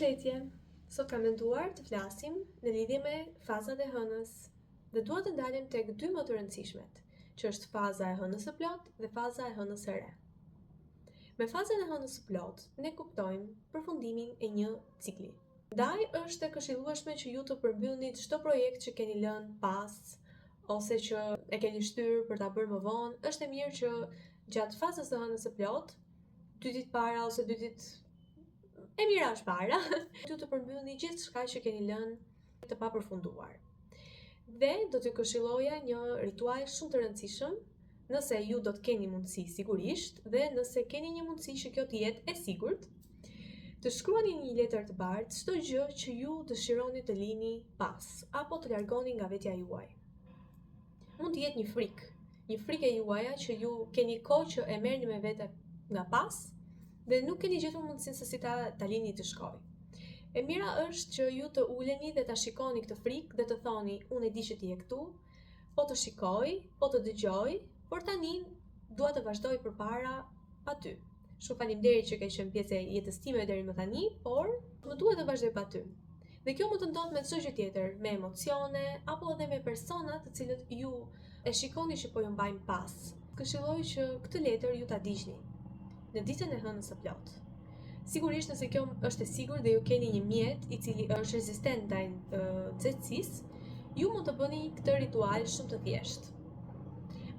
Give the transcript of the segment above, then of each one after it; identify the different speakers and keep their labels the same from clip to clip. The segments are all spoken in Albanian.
Speaker 1: Përshëndetje! Sot kam menduar të flasim në lidhje me fazat e hënës dhe dua të ndalim tek dy më të rëndësishmet, që është faza e hënës së plot dhe faza e hënës së re. Me fazën e hënës së plot, ne kuptojmë përfundimin e një cikli. Ndaj është e këshillueshme që ju të përmbyllni çdo projekt që keni lënë pas ose që e keni shtyrë për ta bërë më vonë. Është e mirë që gjatë fazës së hënës së plot, 2 ditë para ose 2 ditë e mira është para, ju të përmbyllni gjithë shka që keni lënë të papërfunduar. Dhe do t'ju këshilloja një ritual shumë të rëndësishëm, nëse ju do të keni mundësi sigurisht, dhe nëse keni një mundësi që kjo të jetë e sigurt, të shkruani një letër të bardhë çdo gjë që ju dëshironi të lini pas, apo të largoni nga vetja juaj. Mund të jetë një frikë e juaja që ju keni kohë që e merrni me vete nga pas, dhe nuk keni gjetur mundësinë se si ta lini të shkoj. E mira është që ju të uleni dhe ta shikoni këtë frikë dhe të thoni, unë e di që ti je këtu, po të shikoj, po të dëgjoj, por tani dua të vazhdoj përpara pa ty. Shumë faleminderit që ke qenë pjesë e jetës time deri më tani, por më duhet të vazhdoj pa ty. Dhe kjo më të ndodh me çdo gjë tjetër, me emocione apo edhe me persona të cilët ju e shikoni që po ju mbajnë pas. Këshilloj që këtë letër ju ta digjni në ditën e hënës së plot. Sigurisht nëse kjo është e sigurt dhe ju keni një mjet i cili është rezistent ndaj nxehtësisë, ju mund të bëni këtë ritual shumë të thjeshtë.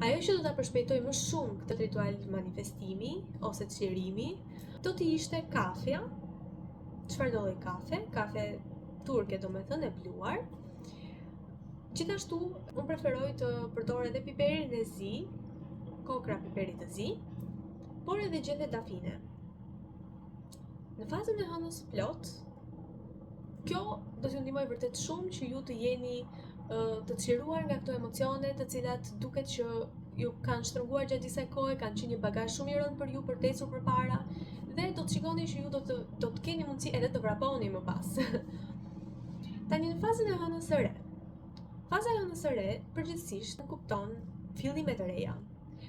Speaker 1: Ajo që do ta përshpejtoj më shumë këtë ritual manifestimi ose çlirimi, do të ishte kafja. Çfarë do lloj kafe? Kafe turke, domethënë e bluar. Gjithashtu, unë preferoj të përdor edhe piperin e zi, kokra piperit të zi, por edhe gjethe dafine. Në fazën e hënës së plot, kjo do t'ju ndihmojë vërtet shumë që ju të jeni të çliruar nga këto emocione, të cilat duket që ju kanë shtrënguar gjatë disa kohe, kanë qenë një bagazh shumë i rëndë për ju për të ecur përpara, dhe do të shikoni që ju do të keni mundësi edhe të vraponi më pas. Tani në fazën e hënës së re. Faza e hënës së re përgjithsisht kupton fillime të reja.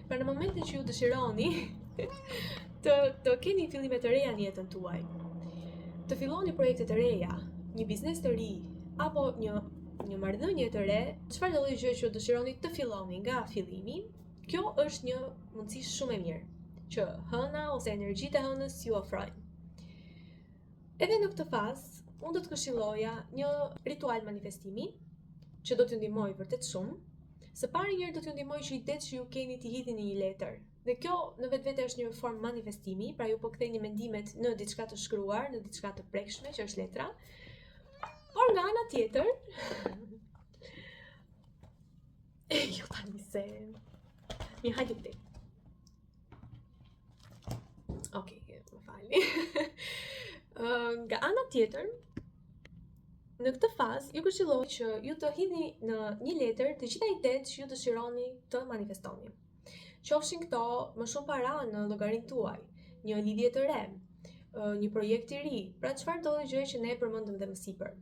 Speaker 1: Pra në momentin që ju dëshironi të keni fillime të reja në jetën tuaj, të filloni projekte të reja, një biznes të ri, apo një marrëdhënie të re, çfarë do lloj gjë që dëshironi të filloni nga fillimi, kjo është një mundësi shumë e mirë që hëna ose energjitë e hënës ju ofrojnë. Edhe në këtë fazë, unë do të këshilloja një ritual manifestimi që do t'ju ndihmojë vërtet shumë. Së pari njërë do t'ju ndihmoj që idetë që ju keni t'i hidhni një letër. Dhe kjo në vetvete është një formë manifestimi, pra ju po ktheni mendimet në diçka të shkruar, në diçka të prekshme, që është letra. Por nga ana tjetër, jo tani se një hajde këtej. Okej, më falni. Nga ana tjetër, në këtë fazë, ju këshilloj që ju të hidhni në një letër të gjitha idetë që ju dëshironi të manifestoni. Qofshin këto më shumë para në llogarinë tuaj, një lidhje të re, një projekt i ri, pra çfarë do gjë që ne përmendëm dhe më sipër.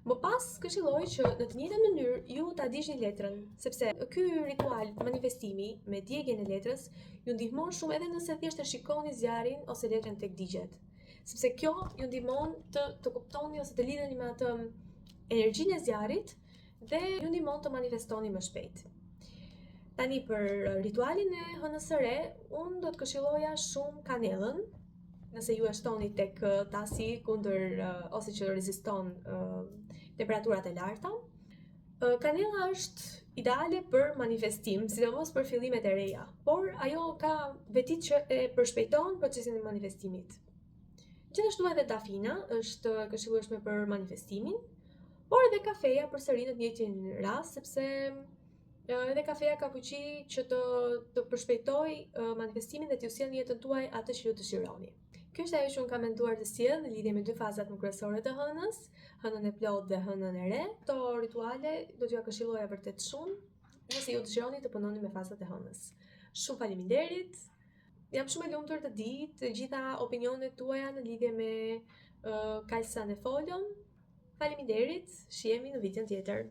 Speaker 1: Më pas këshilloj që në të njëjtën mënyrë ju ta digjni letrën, sepse ky ritual manifestimi me djegjen e letrës ju ndihmon shumë edhe nëse thjesht e shikoni zjarrin ose letrën tek digjet. Sepse kjo ju ndihmon të kuptoni ose të lidheni me atë energjinë e zjarrit dhe ju ndihmon të manifestoni më shpejt. Tani për ritualin e hënës së re, unë do të këshilloja shumë kanellën, nëse ju e shtoni tek tasi kundër ose që reziston temperaturat e larta. Kanella është ideale për manifestim, sidomos për fillimet e reja, por ajo ka vetit që e përshpejton procesin e manifestimit. Gjithashtu edhe dafina është këshillueshme për manifestimin, por edhe kafeja përsëri në të njëjtin rast, sepse edhe kafeja ka fuqi që të përshpejtoj manifestimin dhe t'ju sjellë në jetën tuaj atë që ju dëshironi. Kjo është ajo që unë kam menduar të sjell në lidhje me dy fazat më kryesore të hënës, hënën e plot dhe hënën e re. Këto rituale do t'ju këshilloja vërtet shumë, nëse ju dëshironi të punoni me fazat e hënës. Shumë faleminderit. Jam shumë e lumtur të di të gjitha opinionet tuaja në lidhje me kaq sa ne folëm. Faleminderit, shihemi në videon tjetër.